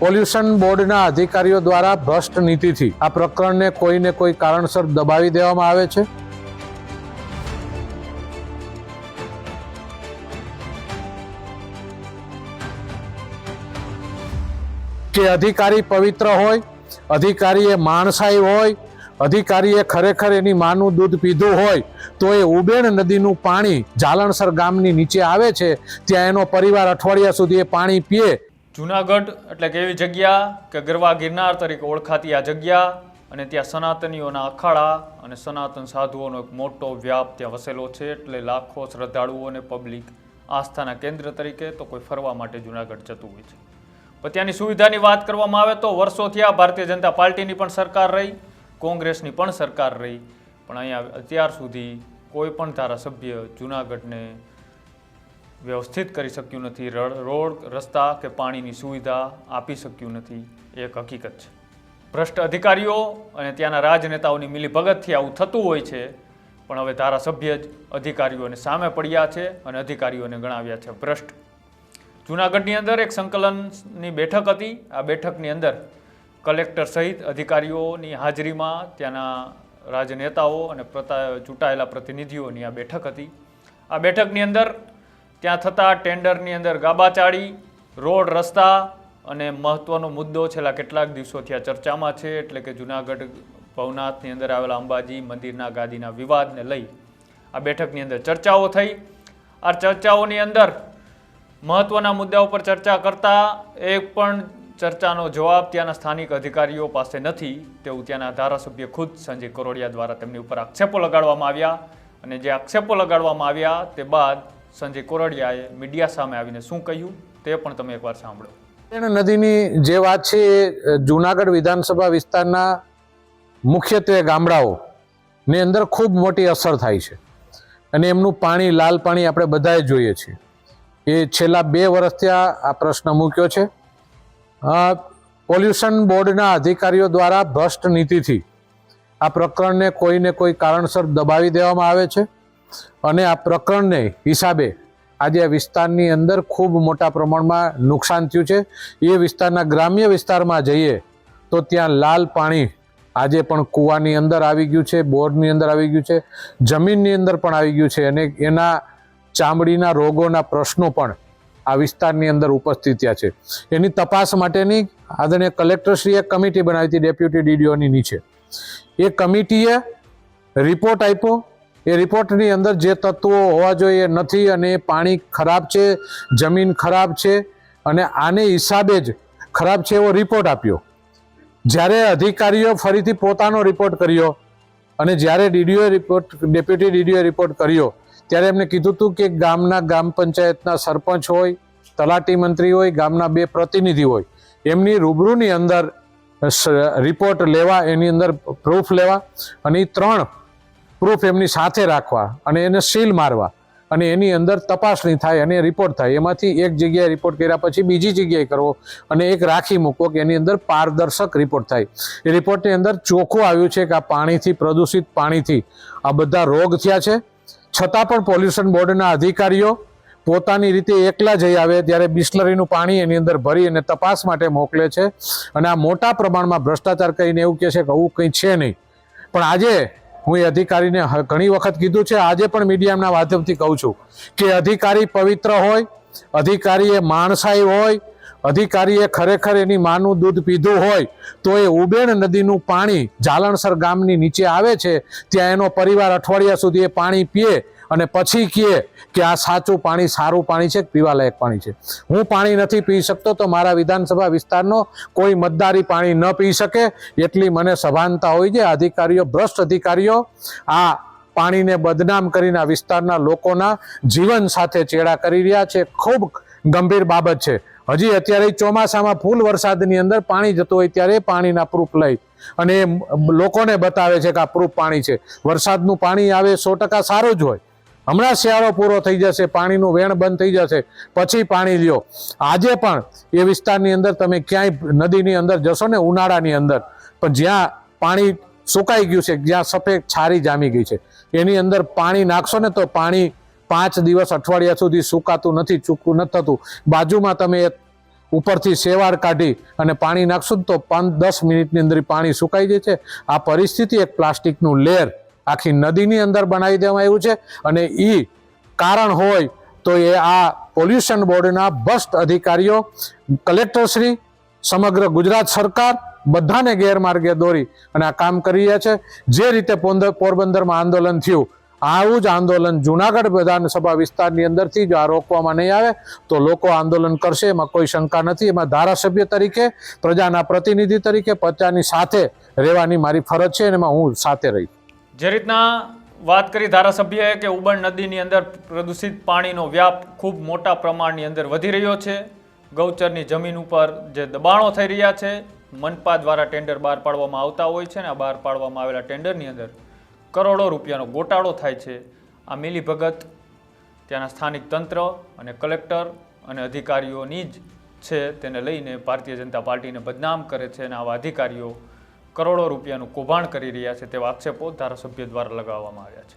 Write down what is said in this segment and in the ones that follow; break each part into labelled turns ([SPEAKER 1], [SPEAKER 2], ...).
[SPEAKER 1] Pollution બોર્ડના અધિકારીઓ દ્વારા ભ્રષ્ટ નીતિથી આ પ્રકરણને કોઈને કોઈ કારણસર દબાવી દેવામાં આવે છે। કે અધિકારી પવિત્ર હોય, અધિકારીએ માણસાઈ હોય, અધિકારીએ ખરેખર એની માનું દૂધ પીધું હોય તો એ ઉબેણ નદીનું પાણી જાલણસર ગામની નીચે આવે છે, ત્યાં એનો પરિવાર અઠવાડિયા સુધી એ પાણી પીએ।
[SPEAKER 2] જૂનાગઢ એટલે કે એવી જગ્યા કે ગરવા ગિરનાર તરીકે ઓળખાતી આ જગ્યા અને ત્યાં સનાતનીઓના અખાડા અને સનાતન સાધુઓનો એક મોટો વ્યાપ ત્યાં વસેલો છે, એટલે લાખો શ્રદ્ધાળુઓ અને પબ્લિક આસ્થાના કેન્દ્ર તરીકે તો કોઈ ફરવા માટે જૂનાગઢ જતું હોય છે। પણ ત્યાંની સુવિધાની વાત કરવામાં આવે તો વર્ષોથી આ ભારતીય જનતા પાર્ટીની પણ સરકાર રહી, કોંગ્રેસની પણ સરકાર રહી, પણ અહીંયા અત્યાર સુધી કોઈ પણ ધારાસભ્ય જૂનાગઢને વ્યવસ્થિત કરી શક્યું નથી, રોડ રસ્તા કે પાણીની સુવિધા આપી શક્યું નથી, એ એક હકીકત છે। ભ્રષ્ટ અધિકારીઓ અને ત્યાંના રાજનેતાઓની મિલીભગતથી આવું થતું હોય છે, પણ હવે ધારાસભ્ય જ અધિકારીઓને સામે પડ્યા છે અને અધિકારીઓને ગણાવ્યા છે ભ્રષ્ટ। જૂનાગઢની અંદર એક સંકલનની બેઠક હતી। આ બેઠકની અંદર કલેક્ટર સહિત અધિકારીઓની હાજરીમાં ત્યાંના રાજનેતાઓ અને ચૂંટાયેલા પ્રતિનિધિઓની આ બેઠક હતી। આ બેઠકની અંદર ત્યાં થતા ટેન્ડરની અંદર ગાબાચાળી, રોડ રસ્તા અને મહત્વનો મુદ્દો છેલ્લા કેટલાક દિવસોથી આ ચર્ચામાં છે, એટલે કે જૂનાગઢ ભવનાથની અંદર આવેલા અંબાજી મંદિરના ગાદીના વિવાદને લઈ આ બેઠકની અંદર ચર્ચાઓ થઈ। આ ચર્ચાઓની અંદર મહત્વના મુદ્દાઓ પર ચર્ચા કરતા એક પણ ચર્ચાનો જવાબ ત્યાંના સ્થાનિક અધિકારીઓ પાસે નથી, તેવું ત્યાંના ધારાસભ્ય ખુદ સંજય કરોડિયા દ્વારા તેમની ઉપર આક્ષેપો લગાડવામાં આવ્યા। અને જે આક્ષેપો લગાડવામાં આવ્યા તે બાદ સંજય કોરડિયાએ મીડિયા સામે આવીને શું કહ્યું તે પણ તમે એકવાર સાંભળો।
[SPEAKER 1] નદીની જે વાત છે એ જૂનાગઢ વિધાનસભા વિસ્તારના મુખ્યત્વે ગામડાઓની અંદર ખૂબ મોટી અસર થાય છે અને એમનું પાણી, લાલ પાણી આપણે બધાએ જોઈએ છીએ। એ છેલ્લા 2 વર્ષથી આ પ્રશ્ન મૂક્યો છે। પોલ્યુશન બોર્ડના અધિકારીઓ દ્વારા ભ્રષ્ટ નીતિથી આ પ્રકરણને કોઈને કોઈ કારણસર દબાવી દેવામાં આવે છે અને આ પ્રકરણને હિસાબે આજે આ વિસ્તારની અંદર ખૂબ મોટા પ્રમાણમાં નુકસાન થયું છે। એ વિસ્તારના ગ્રામ્ય વિસ્તારમાં જઈએ તો ત્યાં લાલ પાણી આજે પણ કૂવાની અંદર આવી ગયું છે, બોરની અંદર આવી ગયું છે, જમીનની અંદર પણ આવી ગયું છે અને એના ચામડીના રોગોના પ્રશ્નો પણ આ વિસ્તારની અંદર ઉપસ્થિત થયા છે। એની તપાસ માટેની આદરણીય કલેક્ટરશ્રીએ કમિટી બનાવી હતી ડેપ્યુટી ડીડીઓની નીચે। એ કમિટીએ રિપોર્ટ આપ્યો। એ રિપોર્ટની અંદર જે તત્વો હોવા જોઈએ નથી અને એ પાણી ખરાબ છે, જમીન ખરાબ છે અને આને હિસાબે જ ખરાબ છે એવો રિપોર્ટ આપ્યો। જ્યારે અધિકારીઓ ફરીથી પોતાનો રિપોર્ટ કર્યો અને જ્યારે ડેપ્યુટી ડીડીઓએ રિપોર્ટ કર્યો ત્યારે એમને કીધું હતું કે ગામના ગ્રામ પંચાયતના સરપંચ હોય, તલાટી મંત્રી હોય, ગામના 2 પ્રતિનિધિ હોય, એમની રૂબરૂની અંદર રિપોર્ટ લેવા, એની અંદર પ્રૂફ લેવા અને એ 3 પ્રૂફ એમની સાથે રાખવા અને એને સીલ મારવા અને એની અંદર તપાસણી થાય અને રિપોર્ટ થાય। એમાંથી એક જગ્યાએ રિપોર્ટ કર્યા પછી બીજી જગ્યાએ કરવો અને એક રાખી મૂકવો કે એની અંદર પારદર્શક રિપોર્ટ થાય। એ રિપોર્ટની અંદર ચોખ્ખું આવ્યું છે કે આ પાણીથી, પ્રદૂષિત પાણીથી આ બધા રોગ થયા છે। છતાં પણ પોલ્યુશન બોર્ડના અધિકારીઓ પોતાની રીતે એકલા જઈ આવે ત્યારે બિસ્લરીનું પાણી એની અંદર ભરી અને તપાસ માટે મોકલે છે અને આ મોટા પ્રમાણમાં ભ્રષ્ટાચાર કરીને એવું કહે છે કે આવું કંઈ છે નહીં। પણ આજે હું એ અધિકારીને ઘણી વખત કીધું છે, આજે પણ મીડિયાના માધ્યમથી કહું છું કે અધિકારી પવિત્ર હોય, અધિકારીએ માણસાઈ હોય, અધિકારીએ ખરેખર એની માનું દૂધ પીધું હોય તો એ ઉબેણ નદીનું પાણી જાલણસર ગામની નીચે આવે છે, ત્યાં એનો પરિવાર અઠવાડિયા સુધી એ પાણી પીએ અને પછી કહે કે આ સાચું પાણી, સારું પાણી છે, પીવાલાયક પાણી છે। હું પાણી નથી પી શકતો તો મારા વિધાનસભા વિસ્તારનો કોઈ મતદારી પાણી ન પી શકે એટલી મને સભાનતા હોય છે। અધિકારીઓ, ભ્રષ્ટ અધિકારીઓ આ પાણીને બદનામ કરીને આ વિસ્તારના લોકોના જીવન સાથે ચેડા કરી રહ્યા છે। ખૂબ ગંભીર બાબત છે। હજી અત્યારે ચોમાસામાં ફૂલ વરસાદની અંદર પાણી જતું હોય ત્યારે પાણીના પ્રૂફ લઈ અને લોકોને બતાવે છે કે આ પ્રૂફ પાણી છે। વરસાદનું પાણી આવે 100% સારું જ હોય। હમણાં શિયાળો પૂરો થઈ જશે, પાણીનું વેણ બંધ થઈ જશે, પછી પાણી લ્યો। આજે પણ એ વિસ્તારની અંદર તમે ક્યાંય નદીની અંદર જશો ને ઉનાળાની અંદર, પણ જ્યાં પાણી સુકાઈ ગયું છે, જ્યાં સફેદ છારી જામી ગઈ છે, એની અંદર પાણી નાખશો ને તો પાણી 5 દિવસ, અઠવાડિયા સુધી સુકાતું નથી, ચોખ્ખું નથી થતું। બાજુમાં તમે ઉપરથી શેવાળ કાઢી અને પાણી નાખશું તો 5-10 મિનિટની અંદર પાણી સુકાઈ જાય છે. આ પરિસ્થિતિ એક પ્લાસ્ટિકનું લેર આખી નદીની અંદર બનાવી દેવામાં આવ્યું છે અને એ કારણ હોય તો એ આ પોલ્યુશન બોર્ડના ભ્રષ્ટ અધિકારીઓ, કલેક્ટરશ્રી, સમગ્ર ગુજરાત સરકાર બધાને ગેરમાર્ગે દોરી અને આ કામ કરી રહ્યા છે. જે રીતે પોરબંદરમાં આંદોલન થયું, આવું જ આંદોલન જુનાગઢ વિધાનસભા વિસ્તારની અંદરથી જો આ રોકવામાં નહીં આવે તો લોકો આંદોલન કરશે, એમાં કોઈ શંકા નથી. એમાં ધારાસભ્ય તરીકે, પ્રજાના પ્રતિનિધિ તરીકે પ્રજાની સાથે રહેવાની મારી ફરજ છે અને એમાં હું સાથે રહીશ.
[SPEAKER 2] જે રીતના વાત કરી ધારાસભ્યએ કે ઉબણ નદીની અંદર પ્રદૂષિત પાણીનો વ્યાપ ખૂબ મોટા પ્રમાણની અંદર વધી રહ્યો છે, ગૌચરની જમીન ઉપર જે દબાણો થઈ રહ્યા છે, મનપા દ્વારા ટેન્ડર બહાર પાડવામાં આવતા હોય છે ને આ બહાર પાડવામાં આવેલા ટેન્ડરની અંદર કરોડો રૂપિયાનો ગોટાળો થાય છે. આ મિલીભગત ત્યાંના સ્થાનિક તંત્ર અને કલેક્ટર અને અધિકારીઓની જ છે, તેને લઈને ભારતીય જનતા પાર્ટીને બદનામ કરે છે અને આવા અધિકારીઓ કરોડો રૂપિયાનું કૌભાંડ કરી રહ્યા છે તેવા આક્ષેપો ધારાસભ્ય દ્વારા લગાવવામાં આવ્યા છે.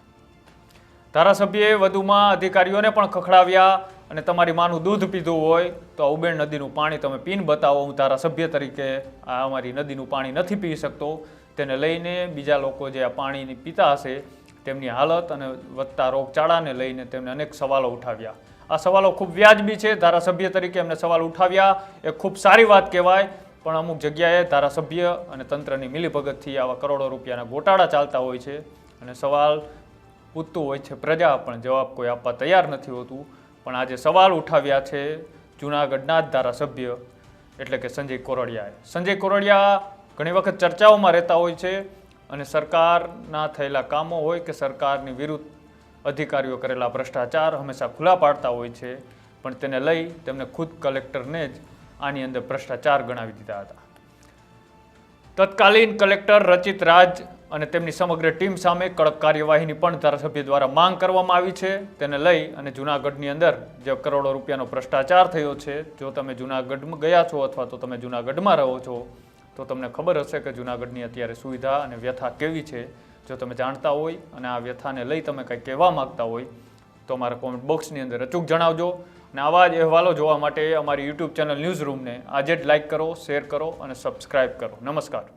[SPEAKER 2] ધારાસભ્યએ વધુમાં અધિકારીઓને પણ ખખડાવ્યા અને તમારી માનું દૂધ પીધું હોય તો આ ઉબેણ નદીનું પાણી તમે પીને બતાવો, હું ધારાસભ્ય તરીકે આ અમારી નદીનું પાણી નથી પી શકતો. તેને લઈને બીજા લોકો જે આ પાણીની પીતા હશે તેમની હાલત અને વધતા રોગચાળાને લઈને તેમને અનેક સવાલો ઉઠાવ્યા. આ સવાલો ખૂબ વ્યાજબી છે, ધારાસભ્ય તરીકે એમને સવાલ ઉઠાવ્યા એ ખૂબ સારી વાત કહેવાય. પણ અમુક જગ્યાએ ધારાસભ્ય અને તંત્રની મિલીભગતથી આવા કરોડો રૂપિયાના ગોટાળા ચાલતા હોય છે અને સવાલ પૂછતું હોય છે પ્રજા, પણ જવાબ કોઈ આપવા તૈયાર નથી હોતું. પણ આજે સવાલ ઉઠાવ્યા છે જૂનાગઢના જ ધારાસભ્ય એટલે કે સંજય કોરડિયાએ. સંજય કોરડિયા ઘણી વખત ચર્ચાઓમાં રહેતા હોય છે અને સરકારના થયેલા કામો હોય કે સરકારની વિરુદ્ધ અધિકારીઓ કરેલા ભ્રષ્ટાચાર હંમેશા ખુલ્લા પાડતા હોય છે, પણ તેને લઈ તેમને ખુદ કલેક્ટરને જ આની અંદર ભ્રષ્ટાચાર ગણાવી દીધા હતા. તત્કાલીન કલેક્ટર રચિત રાજ અને તેમની સમગ્ર ટીમ સામે કડક કાર્યવાહીની પણ ધારાસભ્ય દ્વારા માંગ કરવામાં આવી છે. તેને લઈ અને જૂનાગઢની અંદર જે કરોડો રૂપિયાનો ભ્રષ્ટાચાર થયો છે, જો તમે જૂનાગઢમાં ગયા છો અથવા તો તમે જૂનાગઢમાં રહો છો તો તમને ખબર હશે કે જૂનાગઢની અત્યારે સુવિધા અને વ્યથા કેવી છે. જો તમે જાણતા હોય અને આ વ્યથાને લઈ તમે કંઈ કહેવા માગતા હોય તો અમારા કોમેન્ટ બોક્સની અંદર અચૂક જણાવજો. અને આવા જ અહેવાલો જોવા માટે અમારી યુટ્યુબ ચેનલ ન્યૂઝ રૂમને આજે જ લાઇક કરો, શેર કરો અને સબસ્ક્રાઇબ કરો. નમસ્કાર.